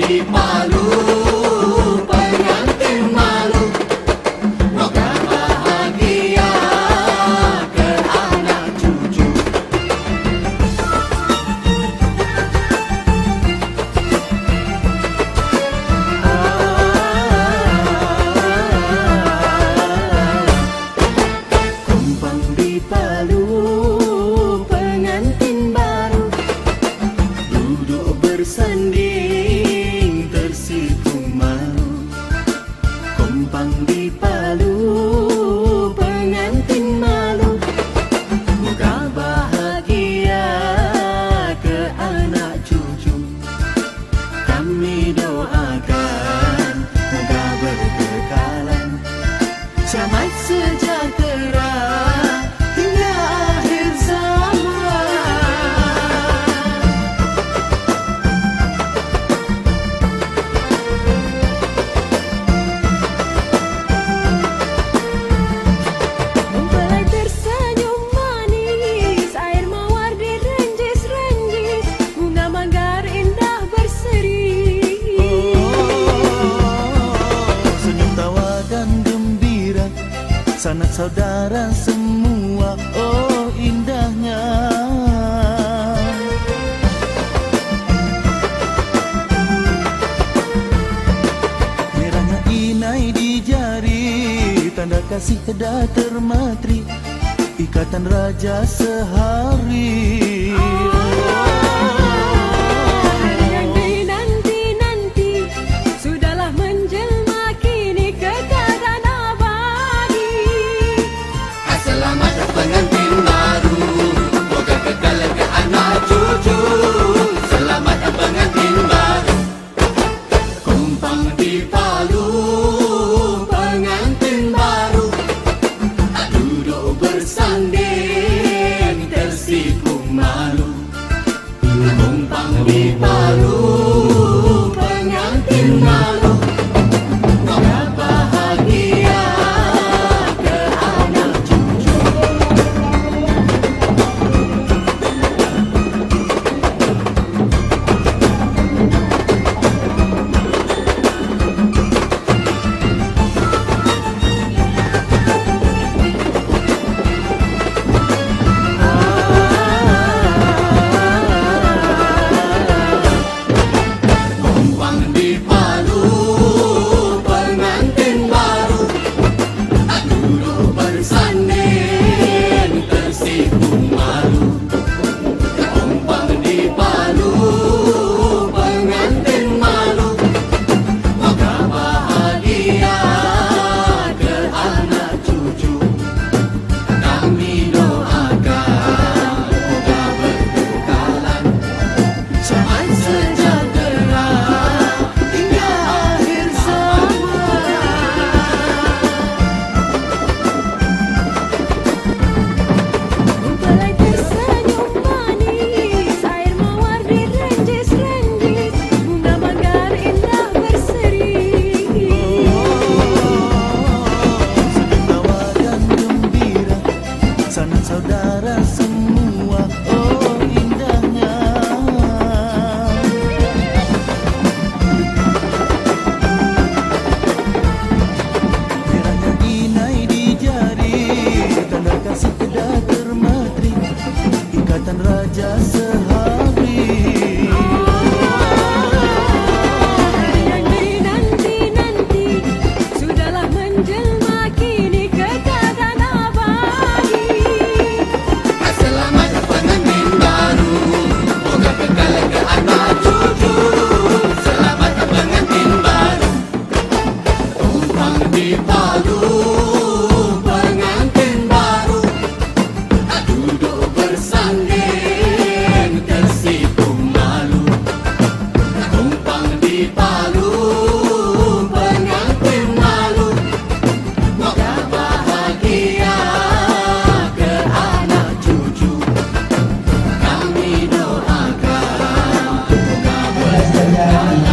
di Palu, pengantin malu, moga bahagia ke anak cucu. Kumpang di Palu, pengantin baru duduk bersanding tersipu malu. Kumpang di Palu, pengantin malu, moga bahagia ke anak cucu. Kami doakan moga berkekalan, selamat sejahtera hingga akhir zaman. Mempelai tersenyum manis, air mawar direnjis-renjis, bunga manggar indah berseri. Senyum tawa dan gembira, sanak saudara semua, oh indahnya. Merahnya inai di jari, tanda kasih dah termatri, ikatan raja sehari. Yang dinanti-nanti sudahlah menjelma kini kekayaan abadi. Selamat pengantin baru, moga kekal ke anak cucu. Selamat pengantin baru. Kumpang di Palu, pengantin baru duduk bersanding tersipu malu. Kumpang di Palu, pengantin malu, moga bahagia ke anak cucu. Kumpang di Palu, pengantin baru duduk bersanding tersipu malu. Kumpang di Palu, pengantin malu, moga bahagia ke anak cucu. Kami doakan moga berkekalan, selamat sejahtera hingga akhir zaman. Mempelai tersenyum manis, air mawar direnjis-renjis, bunga manggar indah berseri. Senyum tawa dan gembira, sanak saudara semua, oh indahnya. Merahnya inai di jari, tanda kasih dah termatri, ikatan raja sehari. Yang dinanti-nanti sudahlah menjelma kini kekayaan abadi. Selamat pengantin baru, moga kekal ke anak cucu. Selamat pengantin baru. Kumpang di Palu, pengantin baru duduk bersanding tersipu malu. Kumpang di Palu, pengantin malu, moga bahagia ke anak cucu. Kami doakan moga berkekalan,